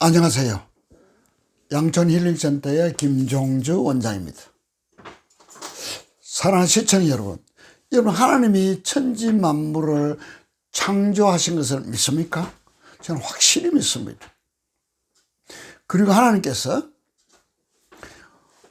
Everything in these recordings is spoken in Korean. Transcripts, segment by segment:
안녕하세요. 양천힐링센터의 김종주 원장입니다. 사랑하는 시청자 여러분, 하나님이 천지 만물을 창조하신 것을 믿습니까? 저는 확실히 믿습니다. 그리고 하나님께서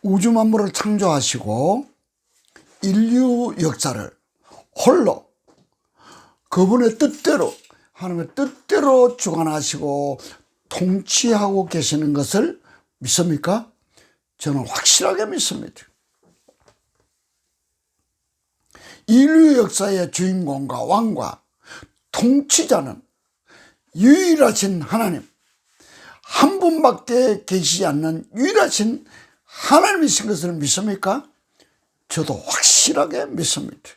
우주 만물을 창조하시고 인류 역사를 홀로 그분의 뜻대로, 하나님의 뜻대로 주관하시고 통치하고 계시는 것을 믿습니까? 저는 확실하게 믿습니다. 인류 역사의 주인공과 왕과 통치자는 유일하신 하나님, 한 분밖에 계시지 않는 유일하신 하나님이신 것을 믿습니까? 저도 확실하게 믿습니다.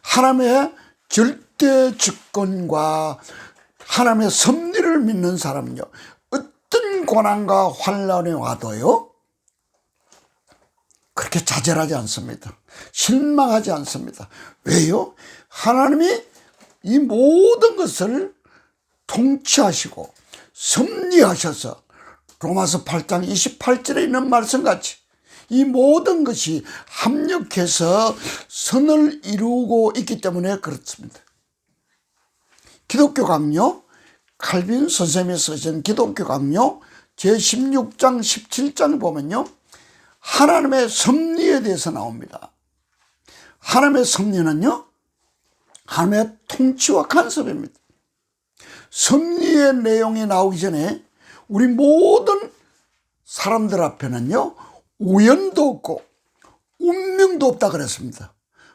하나님의 절대 주권과 하나님의 섭리를 믿는 사람은요, 어떤 고난과 환난이 와도요 그렇게 좌절하지 않습니다. 실망하지 않습니다. 왜요? 하나님이 이 모든 것을 통치하시고 섭리하셔서 로마서 8장 28절에 있는 말씀같이 이 모든 것이 합력해서 선을 이루고 있기 때문에 그렇습니다. 기독교 강요, 칼빈 선생님이 쓰신 기독교 강요 제16장 17장 보면요, 하나님의 섭리에 대해서 나옵니다. 하나님의 섭리는요, 하나님의 통치와 간섭입니다. 섭리의 내용이 나오기 전에 우리 모든 사람들 앞에는요, 우연도 없고 운명도 없다 그랬습니다.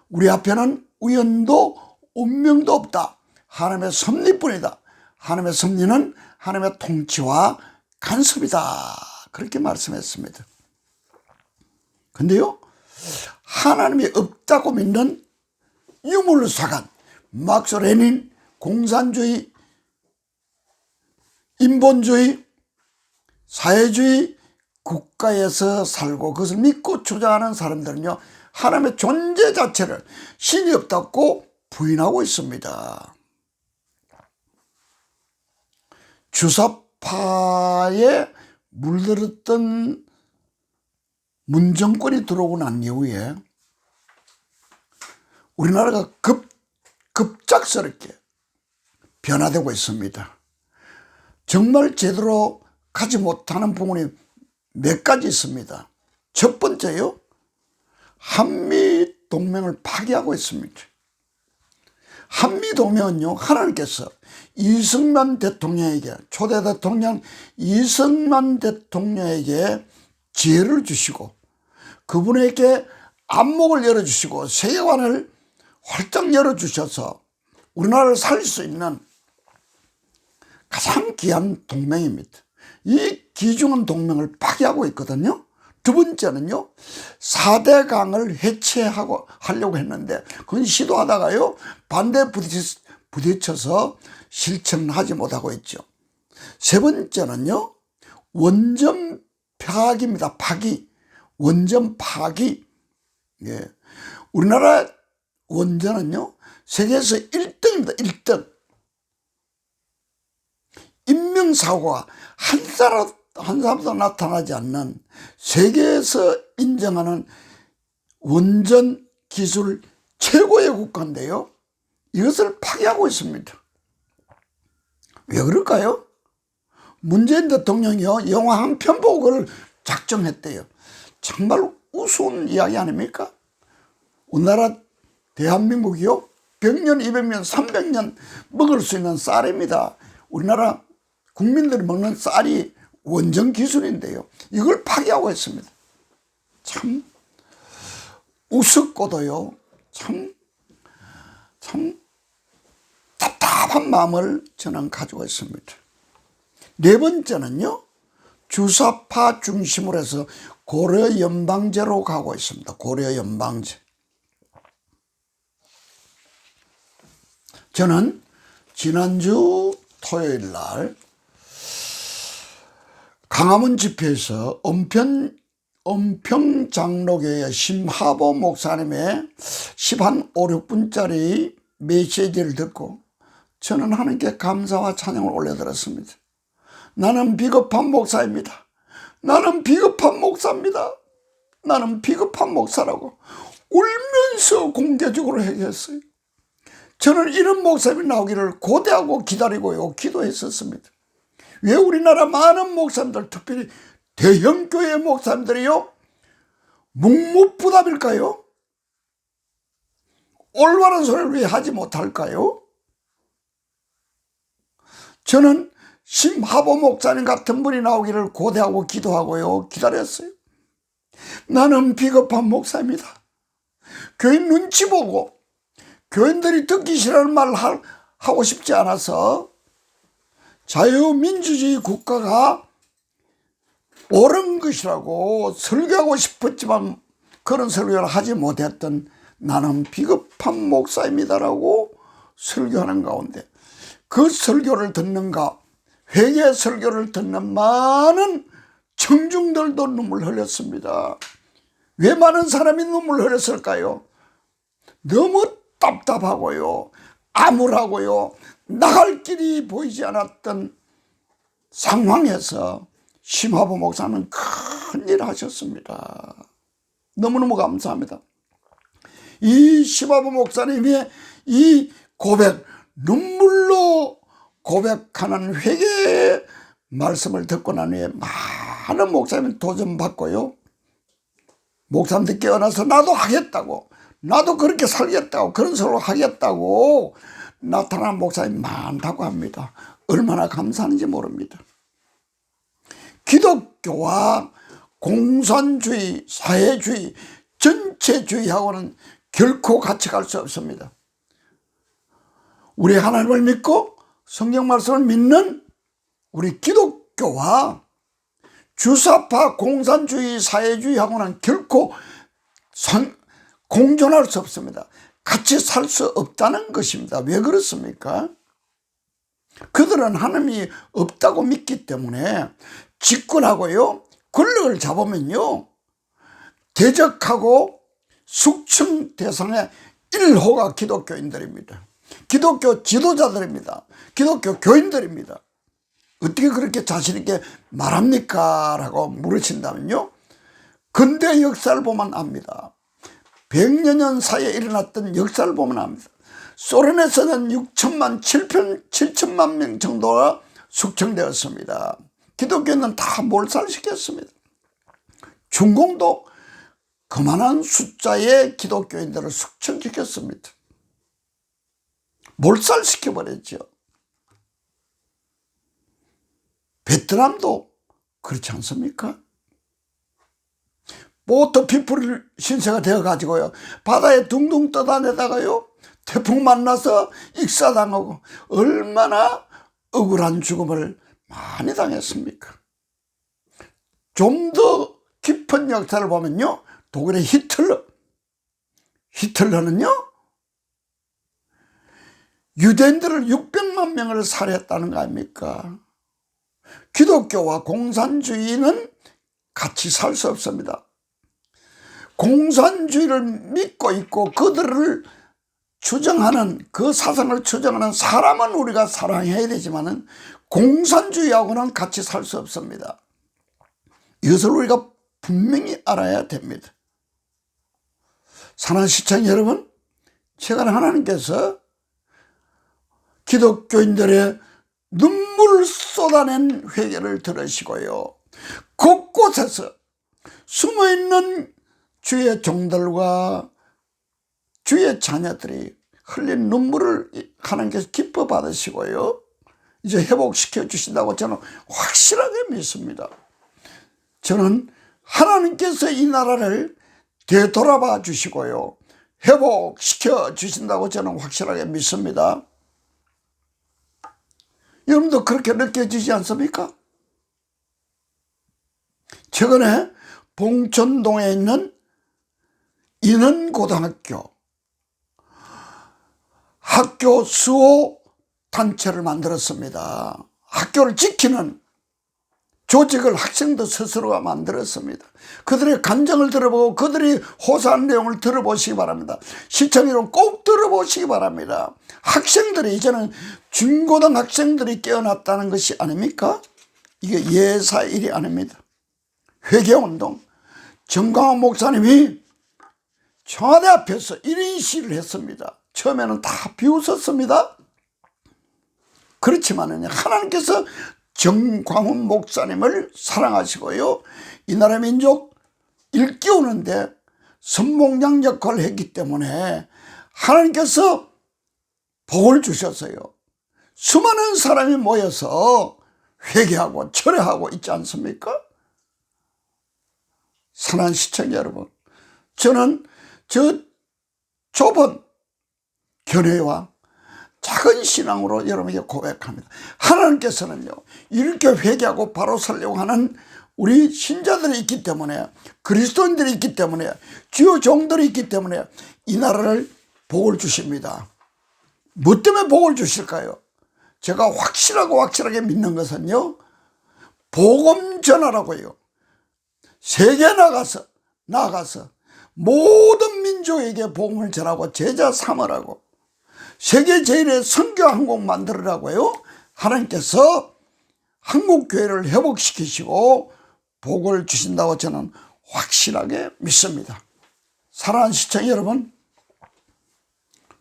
우리 앞에는 우연도 운명도 없다. 하나님의 섭리뿐이다. 하나님의 섭리는 하나님의 통치와 간섭이다. 그렇게 말씀했습니다. 근데요, 하나님이 없다고 믿는 유물사관, 막스 레닌, 공산주의, 인본주의, 사회주의 국가에서 살고 그것을 믿고 주장하는 사람들은요, 하나님의 존재 자체를 신이 없다고 부인하고 있습니다. 주사파에 물들었던 문정권이 들어오고 난 이후에 우리나라가 급작스럽게 변화되고 있습니다. 정말 제대로 가지 못하는 부분이 몇 가지 있습니다. 첫 번째요, 한미동맹을 파기하고 있습니다. 한미동맹은요, 하나님께서 이승만 대통령에게, 초대 대통령 이승만 대통령에게 지혜를 주시고 그분에게 안목을 열어주시고 세계관을 활짝 열어주셔서 우리나라를 살릴 수 있는 가장 귀한 동맹입니다. 이 귀중한 동맹을 파기하고 있거든요. 두 번째는요, 4대 강을 하려고 했는데 그건 시도하다가요, 반대에 부딪혀서 실천하지 못하고 있죠. 세 번째는요, 원전 파기입니다. 파기. 원전 파기. 예. 우리나라 원전은요, 세계에서 1등입니다. 1등. 인명사고가 한 사람도 나타나지 않는 세계에서 인정하는 원전 기술 최고의 국가인데요, 이것을 파기하고 있습니다. 왜 그럴까요? 문재인 대통령이요, 영화 한 편 보고 그걸 작정했대요. 정말 우스운 이야기 아닙니까? 우리나라 대한민국이요, 100년, 200년, 300년 먹을 수 있는 쌀입니다. 우리나라 국민들이 먹는 쌀이 원전 기술인데요, 이걸 파기하고 있습니다. 참 우습고도요, 참 답답한 마음을 저는 가지고 있습니다. 네 번째는요, 주사파 중심으로 해서 고려 연방제로 가고 있습니다. 고려 연방제. 저는 지난주 토요일 날 강화문 집회에서 은평장로교회 심하보 목사님의 10한 5, 6분짜리 메시지를 듣고 저는 하나님께 감사와 찬양을 올려드렸습니다. 나는 비겁한 목사입니다. 나는 비겁한 목사입니다. 나는 비겁한 목사라고 울면서 공개적으로 얘기했어요. 저는 이런 목사님이 나오기를 고대하고 기다리고요, 기도했었습니다. 왜 우리나라 많은 목사님들, 특별히 대형교회 목사님들이요, 묵묵부답일까요? 올바른 소리를 왜 하지 못할까요? 저는 심하보 목사님 같은 분이 나오기를 고대하고 기도하고요, 기다렸어요. 나는 비겁한 목사입니다. 교인 눈치 보고 교인들이 듣기 싫어하는 말을 하고 싶지 않아서 자유민주주의 국가가 옳은 것이라고 설교하고 싶었지만 그런 설교를 하지 못했던 나는 비겁한 목사입니다라고 설교하는 가운데 그 설교를 듣는가, 회개 설교를 듣는 많은 청중들도 눈물 흘렸습니다. 왜 많은 사람이 눈물 흘렸을까요? 너무 답답하고요, 암울하고요, 나갈 길이 보이지 않았던 상황에서 심하보 목사는 큰일 하셨습니다. 너무너무 감사합니다. 이 심하보 목사님의 이 고백, 눈물로 고백하는 회개의 말씀을 듣고 난 후에 많은 목사님이 도전받고요, 목사님들 깨어나서 나도 하겠다고, 나도 그렇게 살겠다고, 그런 소리를 하겠다고 나타난 목사님이 많다고 합니다. 얼마나 감사한지 모릅니다. 기독교와 공산주의, 사회주의, 전체주의하고는 결코 같이 갈 수 없습니다. 우리 하나님을 믿고 성경 말씀을 믿는 우리 기독교와 주사파 공산주의, 사회주의하고는 결코 공존할 수 없습니다. 같이 살 수 없다는 것입니다. 왜 그렇습니까? 그들은 하나님이 없다고 믿기 때문에 집권하고요, 권력을 잡으면요, 대적하고 숙청 대상의 1호가 기독교인들입니다. 기독교 지도자들입니다. 기독교 교인들입니다. 어떻게 그렇게 자신있게 말합니까? 라고 물으신다면요, 근대 역사를 보면 압니다. 100여 년 사이에 일어났던 역사를 보면 압니다. 소련에서는 6천만, 7천만 명 정도가 숙청되었습니다. 기독교는 다 몰살시켰습니다. 중공도 그만한 숫자의 기독교인들을 숙청시켰습니다. 몰살시켜버렸죠. 베트남도 그렇지 않습니까? 보트 피플 신세가 되어가지고요, 바다에 둥둥 떠다니다가요, 태풍 만나서 익사당하고 얼마나 억울한 죽음을 많이 당했습니까? 좀 더 깊은 역사를 보면요, 독일의 히틀러는요, 유대인들을 600만 명을 살해했다는 거 아닙니까? 기독교와 공산주의는 같이 살 수 없습니다. 공산주의를 믿고 있고 그들을 추정하는, 그 사상을 추정하는 사람은 우리가 사랑해야 되지만은 공산주의하고는 같이 살 수 없습니다. 이것을 우리가 분명히 알아야 됩니다. 사랑하는 시청자 여러분, 최근 하나님께서 기독교인들의 눈물을 쏟아낸 회개를 들으시고요, 곳곳에서 숨어있는 주의 종들과 주의 자녀들이 흘린 눈물을 하나님께서 기뻐 받으시고요, 이제 회복시켜 주신다고 저는 확실하게 믿습니다. 저는 하나님께서 이 나라를 되돌아봐 주시고요, 회복시켜 주신다고 저는 확실하게 믿습니다. 여러분도 그렇게 느껴지지 않습니까? 최근에 봉천동에 있는 인원고등학교 학교 수호 단체를 만들었습니다. 학교를 지키는 조직을 학생들 스스로가 만들었습니다. 그들의 감정을 들어보고 그들이 호소한 내용을 들어보시기 바랍니다. 시청 여러분 꼭 들어보시기 바랍니다. 학생들이 이제는 중고등학생들이 깨어났다는 것이 아닙니까? 이게 예사일이 아닙니다. 회개운동, 정광훈 목사님이 청와대 앞에서 1인 시위를 했습니다. 처음에는 다 비웃었습니다. 그렇지만은 하나님께서 정광훈 목사님을 사랑하시고요, 이 나라 민족 일깨우는데 선봉장 역할을 했기 때문에 하나님께서 복을 주셨어요. 수많은 사람이 모여서 회개하고 철회하고 있지 않습니까? 사랑하는 시청자 여러분, 저는 저 좁은 견해와 작은 신앙으로 여러분에게 고백합니다. 하나님께서는요, 이렇게 회개하고 바로 살려고 하는 우리 신자들이 있기 때문에, 그리스도인들이 있기 때문에, 주요 종들이 있기 때문에 이 나라를 복을 주십니다. 뭐 때문에 복을 주실까요? 제가 확실하게 믿는 것은요, 복음 전하라고요. 세계 나가서 모든 민족에게 복음을 전하고 제자 삼으라고, 세계 제일의 선교 항공 만들으라고요. 하나님께서 한국교회를 회복시키시고 복을 주신다고 저는 확실하게 믿습니다. 사랑하는 시청자 여러분,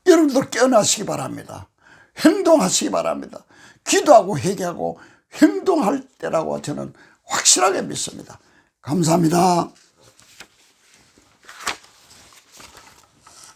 여러분들 깨어나시기 바랍니다. 행동하시기 바랍니다. 기도하고 회개하고 행동할 때라고 저는 확실하게 믿습니다. 감사합니다.